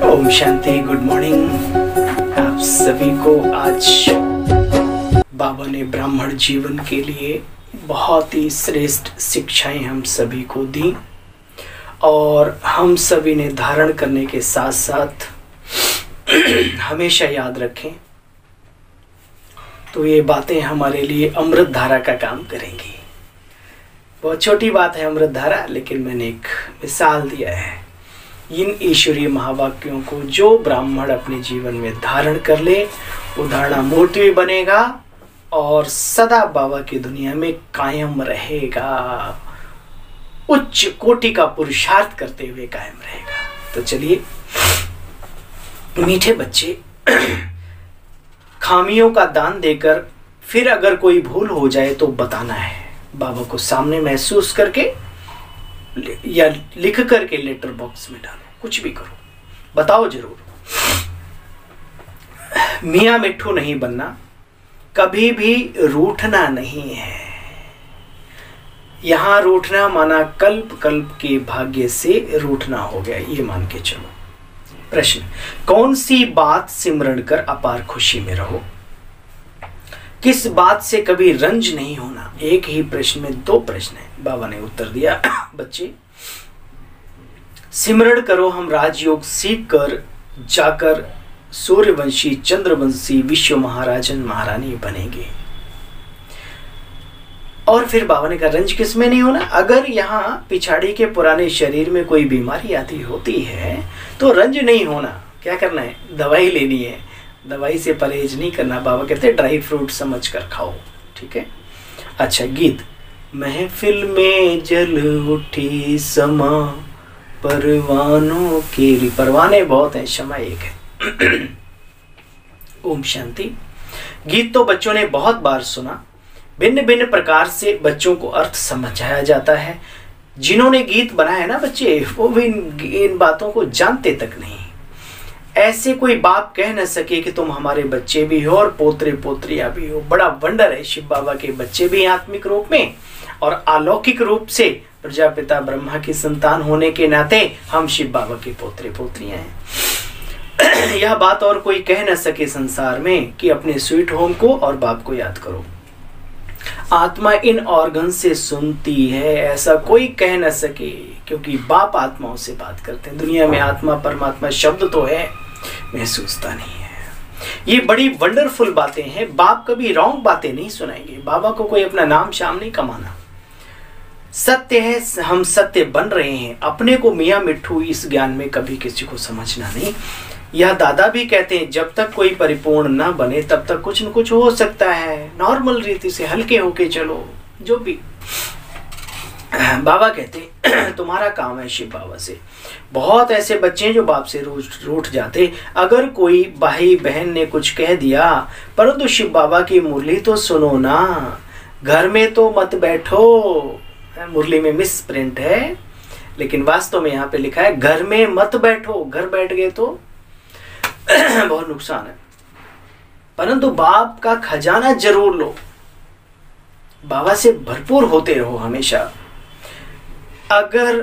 Om Shanti, good morning. आप सभी को आज बाबा ने ब्राह्मण जीवन के लिए बहुत ही श्रेष्ठ शिक्षाएं हम सभी को दी और हम सभी ने धारण करने के साथ साथ हमेशा याद रखें तो ये बातें हमारे लिए अमृत धारा का काम करेंगी। बहुत छोटी बात है अमृत धारा, लेकिन मैंने एक मिसाल दिया है। इन ईश्वरीय महावाक्यों को जो ब्राह्मण अपने जीवन में धारण कर ले वो धारणा मूर्ति भी बनेगा और सदा बाबा की दुनिया में कायम रहेगा, उच्च कोटि का पुरुषार्थ करते हुए कायम रहेगा। तो चलिए मीठे बच्चे, खामियों का दान देकर फिर अगर कोई भूल हो जाए तो बताना है। बाबा को सामने महसूस करके या लिख करके लेटर बॉक्स में डालो, कुछ भी करो, बताओ जरूर। मियाँ मिट्ठू नहीं बनना, कभी भी रूठना नहीं है। यहां रूठना माना कल्प कल्प के भाग्य से रूठना हो गया, ये मान के चलो। प्रश्न, कौन सी बात सिमरण कर अपार खुशी में रहो? किस बात से कभी रंज नहीं होना? एक ही प्रश्न में दो प्रश्न है। बाबा ने उत्तर दिया, बच्चे सिमरण करो, हम राजयोग सीख कर जाकर सूर्यवंशी, चंद्रवंशी, विश्व महाराजन महारानी बनेंगे। और फिर बाबा ने कहा रंज किसमें नहीं होना? अगर यहाँ पिछाड़ी के पुराने शरीर में कोई बीमारी आती होती है तो रंज नहीं होना। क्या करना है? दवाई लेनी है, दवाई से परहेज नहीं करना। बाबा कहते हैं ड्राई फ्रूट समझ कर खाओ, ठीक है। अच्छा, गीत। महफिल में जल उठी समा परवानों के, परवाने बहुत हैं, क्षमा एक है। ओम शांति। गीत तो बच्चों ने बहुत बार सुना, भिन्न भिन्न प्रकार से बच्चों को अर्थ समझाया जाता है। जिन्होंने गीत बनाया है ना बच्चे, वो भी इन बातों को जानते तक नहीं। ऐसे कोई बाप कह न सके कि तुम हमारे बच्चे भी हो और पोतरे पोत्रियां भी हो। बड़ा वंडर है, शिव बाबा के बच्चे भी आत्मिक रूप में और अलौकिक रूप से प्रजापिता ब्रह्मा की संतान होने के नाते हम शिव बाबा के पोतरे पोत्रियां हैं। यह बात और कोई कह न सके संसार में कि अपने स्वीट होम को और बाप को याद करो। आत्मा इन ऑर्गन से सुनती है, ऐसा कोई कह न सके, क्योंकि बाप आत्माओं से बात करते हैं। दुनिया में आत्मा परमात्मा शब्द तो है, महसूसता नहीं है। ये बड़ी वंडरफुल बातें हैं। बाप कभी रॉन्ग बातें नहीं सुनाएंगे। बाबा को कोई अपना नाम शाम नहीं कमाना। सत्य है, हम सत्य बन रहे हैं। अपने को मियाँ मिट्ठू इस ज्ञान में कभी किसी को समझना नहीं। यह दादा भी कहते हैं जब तक कोई परिपूर्ण ना बने तब तक कुछ न कुछ हो सकता है। नॉर्मल रीति से हल्के होके चलो, जो भी। बाबा कहते तुम्हारा काम है शिव बाबा से। बहुत ऐसे बच्चे हैं जो बाप से रोज रूठ जाते। अगर कोई भाई बहन ने कुछ कह दिया, परंतु शिव बाबा की मुरली तो सुनो ना, घर में तो मत बैठो। मुरली में मिस प्रिंट है, लेकिन वास्तव में यहाँ पे लिखा है घर में मत बैठो। घर बैठ गए तो बहुत नुकसान है। परंतु बाप का खजाना जरूर लो। बाबा से भरपूर होते रहो हमेशा। अगर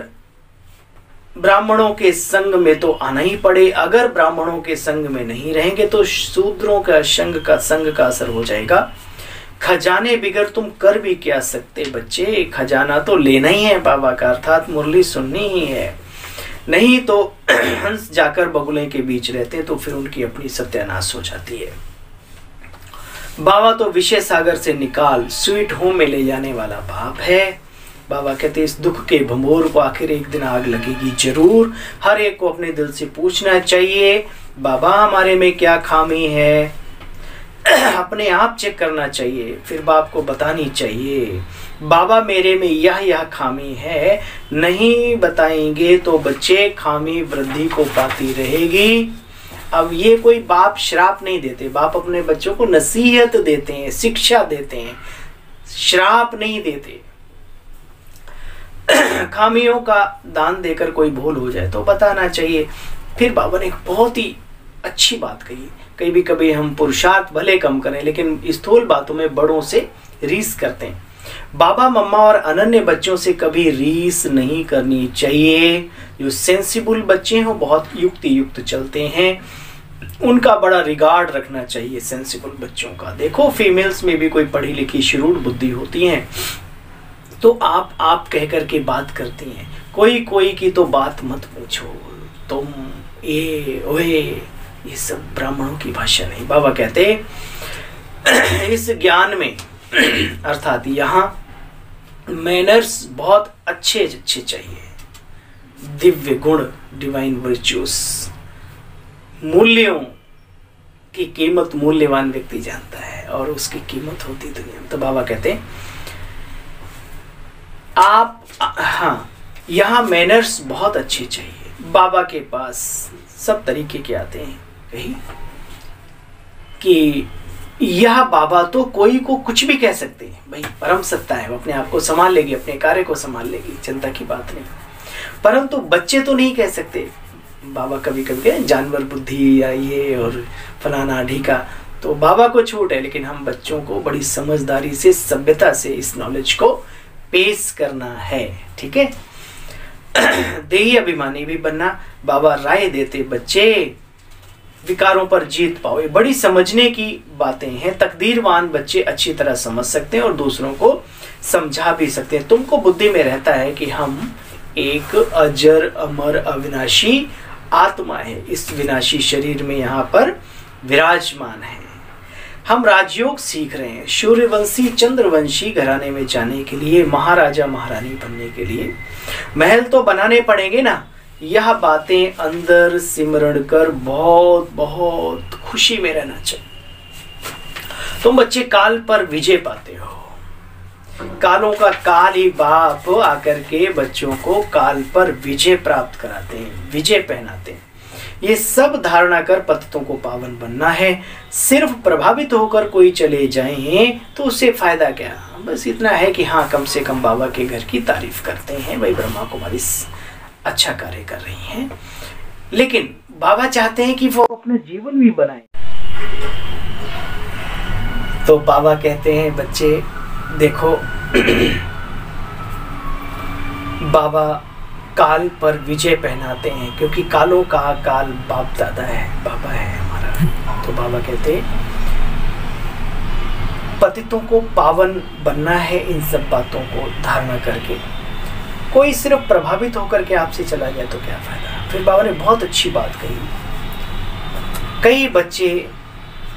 ब्राह्मणों के संग में तो आना ही पड़े, अगर ब्राह्मणों के संग में नहीं रहेंगे तो शूद्रों का संग का असर हो जाएगा। खजाने बिगर तुम कर भी क्या सकते बच्चे? खजाना तो लेना ही है बाबा का, अर्थात मुरली सुननी ही है। नहीं तो हंस जाकर बगुले के बीच रहते तो फिर उनकी अपनी सत्यानाश हो जाती है। बाबा तो विषय सागर से निकाल स्वीट होम में ले जाने वाला बाप है। बाबा कहते इस दुख के भंबोर को आखिर एक दिन आग लगेगी जरूर। हर एक को अपने दिल से पूछना चाहिए, बाबा हमारे में क्या खामी है? अपने आप चेक करना चाहिए, फिर बाप को बतानी चाहिए, बाबा मेरे में यह खामी है। नहीं बताएंगे तो बच्चे खामी वृद्धि को पाती रहेगी। अब ये कोई बाप श्राप नहीं देते, बाप अपने बच्चों को नसीहत देते हैं, शिक्षा देते हैं, श्राप नहीं देते। खामियों का दान देकर कोई भूल हो जाए तो बताना चाहिए। फिर बाबा ने एक बहुत ही अच्छी बात कही, कभी कभी हम पुरुषार्थ भले कम करें लेकिन स्थूल बातों में बड़ों से रीस करते हैं। बाबा मम्मा और अनन्य बच्चों से कभी रीस नहीं करनी चाहिए। जो सेंसिबल बच्चे हैं वो बहुत युक्ति युक्त चलते हैं, उनका बड़ा रिगार्ड रखना चाहिए सेंसिबल बच्चों का। देखो फीमेल्स में भी कोई पढ़ी लिखी शिरूर बुद्धि होती हैं तो आप कह करके बात करती हैं, कोई की तो बात मत पूछो, तुम ये ओए, ये सब ब्राह्मणों की भाषा नहीं। बाबा कहते इस ज्ञान में अर्थात यहाँ मैनर्स बहुत अच्छे चाहिए, दिव्य गुण, डिवाइन वर्च्यूज, मूल्यों की कीमत मूल्यवान व्यक्ति जानता है और उसकी कीमत होती दुनिया में। तो बाबा कहते हैं आप हाँ यहाँ मैनर्स बहुत अच्छे चाहिए। बाबा के पास सब तरीके के आते हैं कहीं कि यह बाबा तो कोई को कुछ भी कह सकते हैं, भाई परम सत्ता है, वो अपने आप को संभाल लेगी, अपने कार्य को संभाल लेगी, चिंता की बात नहीं। परंतु बच्चे तो नहीं कह सकते। बाबा कभी कभी जानवर बुद्धि या ये और फलाना ढीका, तो बाबा को छूट है, लेकिन हम बच्चों को बड़ी समझदारी से सभ्यता से इस नॉलेज को पेश करना है। ठीक है, देही अभिमानी भी बनना। बाबा राय देते बच्चे विकारों पर जीत पाओ, ये बड़ी समझने की बातें हैं। तकदीरवान बच्चे अच्छी तरह समझ सकते हैं और दूसरों को समझा भी सकते हैं। तुमको बुद्धि में रहता है कि हम एक अजर अमर अविनाशी आत्मा है, इस विनाशी शरीर में यहाँ पर विराजमान है। हम राजयोग सीख रहे हैं, सूर्यवंशी चंद्रवंशी घराने में जाने के लिए, महाराजा महारानी बनने के लिए महल तो बनाने पड़ेंगे ना। यह बातें अंदर सिमरण कर बहुत बहुत खुशी में रहना चाहिए। तुम बच्चे काल पर विजय पाते हो, कालों का काल ही बाप आकर के बच्चों को काल पर विजय प्राप्त कराते हैं, विजय पहनाते हैं। ये सब धारणा कर पतितों को पावन बनना है। सिर्फ प्रभावित होकर कोई चले जाएं तो उससे फायदा क्या, बस इतना है कि हाँ कम से कम बाबा के घर की तारीफ करते हैं, भाई ब्रह्मा कुमारी अच्छा कार्य कर रही हैं। लेकिन बाबा चाहते हैं कि वो अपना जीवन भी बनाए। तो बाबा कहते हैं बच्चे देखो बाबा काल पर विजय पहनाते हैं, क्योंकि कालों का काल बाप दादा है, बाबा है हमारा। तो बाबा कहते पतितों को पावन बनना है इन सब बातों को धारणा करके। कोई सिर्फ प्रभावित होकर के आपसे चला जाए तो क्या फायदा। फिर बाबा ने बहुत अच्छी बात कही, कई बच्चे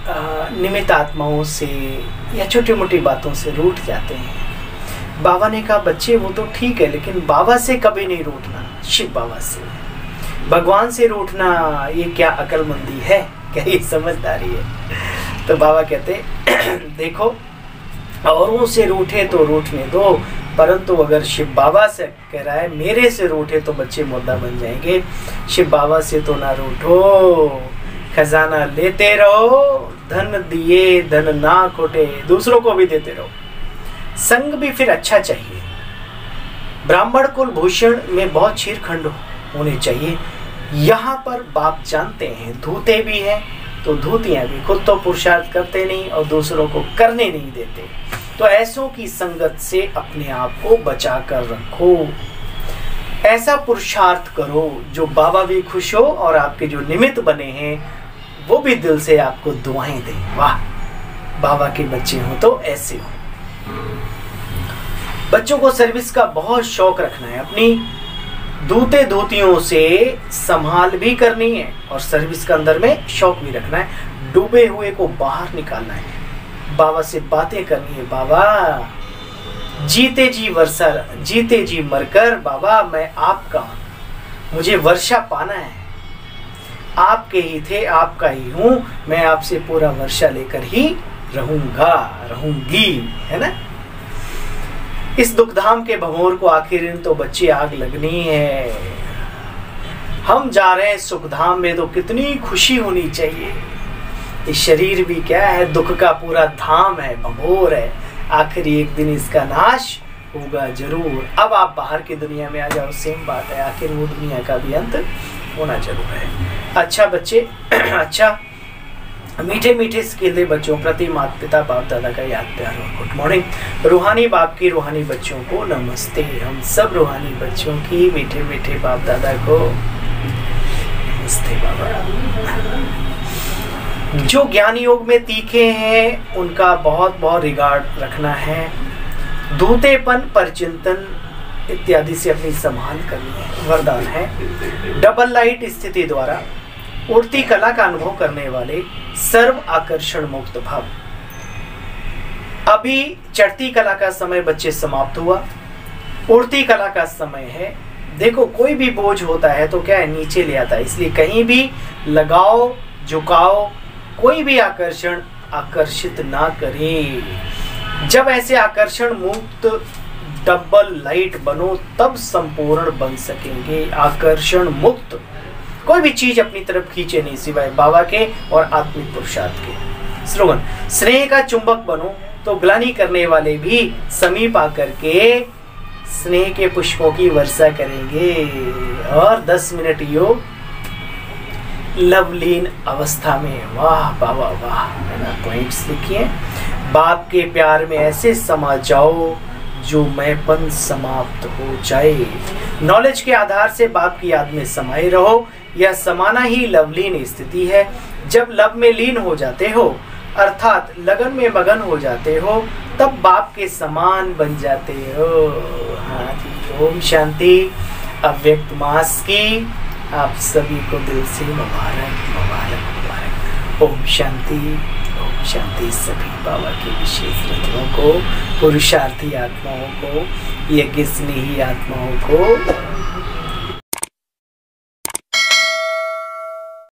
निमित्त आत्माओं से या छोटी मोटी बातों से रूठ जाते हैं। बाबा ने कहा बच्चे वो तो ठीक है, लेकिन बाबा से कभी नहीं रूठना, शिव बाबा से। भगवान से रूठना ये क्या अकलमंदी है, क्या ये समझदारी है। तो बाबा कहते देखो औरों से रूठे तो रूठने दो, परंतु अगर शिव बाबा से कह रहा है मेरे से रूठे तो बच्चे मुर्दा बन जाएंगे। शिव बाबा से तो ना रूठो, खजाना लेते रहो, धन दिए धन ना खोटे, दूसरों को भी देते रहो। संग भी फिर अच्छा चाहिए। ब्राह्मण कुल भूषण में बहुत चीरखंड होने चाहिए। यहाँ पर बाप जानते हैं धूते भी हैं तो धूतियाँ भी, खुद तो पुरुषार्थ करते नहीं और दूसरों को करने नहीं देते। तो ऐसों की संगत से अपने आप को बचा कर रखो। ऐसा पुरुषार्थ करो जो बाबा भी खुश हो और आपके जो निमित्त बने हैं वो भी दिल से आपको दुआएं दें। वाह, बाबा के बच्चे हो तो ऐसे हो। बच्चों को सर्विस का बहुत शौक रखना है, अपनी दूते दूतियों से संभाल भी करनी है और सर्विस के अंदर में शौक भी रखना है। डूबे हुए को बाहर निकालना है, बाबा से बातें करनी है। बाबा जीते जी वर्षा, जीते जी मरकर बाबा मैं आपका हूं, मुझे वर्षा पाना है, आपके ही थे आपका ही हूं, मैं आपसे पूरा वर्षा लेकर ही रहूंगा रहूंगी, है ना। इस दुखधाम के भंवर को आखिर इन तो बच्चे आग लगनी है। हम जा रहे हैं सुखधाम में तो कितनी खुशी होनी चाहिए। ये शरीर भी क्या है, दुख का पूरा धाम है, भंवर है, आखिर एक दिन इसका नाश होगा जरूर। अब आप बाहर की दुनिया में आ जाओ, सेम बात है, आखिर वो दुनिया का भी अंत होना जरूर है। अच्छा बच्चे, अच्छा मीठे मीठे सिकीले बच्चों प्रति माता पिता बाप दादा का याद प्यार और गुड मॉर्निंग। रूहानी बाप की रूहानी बच्चों को नमस्ते। हम सब रूहानी बच्चों की मीठे मीठे बाप दादा को नमस्ते। बाबा जो ज्ञान योग में तीखे हैं उनका बहुत बहुत रिगार्ड रखना है। दूतेपन परचिंतन इत्यादि से अपनी संभाल करनी है, वरदान है। डबल लाइट स्थिति द्वारा उड़ती कला का अनुभव करने वाले सर्व आकर्षण मुक्त भाव। अभी चढ़ती कला का समय बच्चे समाप्त हुआ, उड़ती कला का समय है। देखो कोई भी बोझ होता है तो क्या है, नीचे ले आता है, इसलिए कहीं भी लगाओ झुकाओ, कोई भी आकर्षण आकर्षित ना करे। जब ऐसे आकर्षण मुक्त डबल लाइट बनो तब संपूर्ण बन सकेंगे। आकर्षण मुक्त कोई भी चीज अपनी तरफ खींचे नहीं सिवाय बाबा के और आत्मिक पुरुषार्थ के। स्लोगन, स्नेह का चुंबक बनो तो ग्लानि करने वाले भी समीप आकर के स्नेह के पुष्पों की वर्षा करेंगे। और 10 मिनट योग लवलीन अवस्था में। वाह बाबा वाह, पॉइंट्स लिखिए। बाप के प्यार में ऐसे समा जाओ जो मैंपन समाप्त हो जाए। नॉलेज के आधार से बाप की याद में समाये रहो। यह समाना ही लवलीन स्थिति है। जब लव में लीन हो जाते हो अर्थात लगन में मगन हो जाते हो तब बाप के समान बन जाते हो। हाँ जी, ओम शांति। अव्यक्त मास की आप सभी को दिल से मुबारक मुबारक मुबारक। ओम शांति ओम शांति। सभी बाबा के विशेष रत्नों को, पुरुषार्थी आत्माओं को, यज्ञ स्नेही आत्माओं को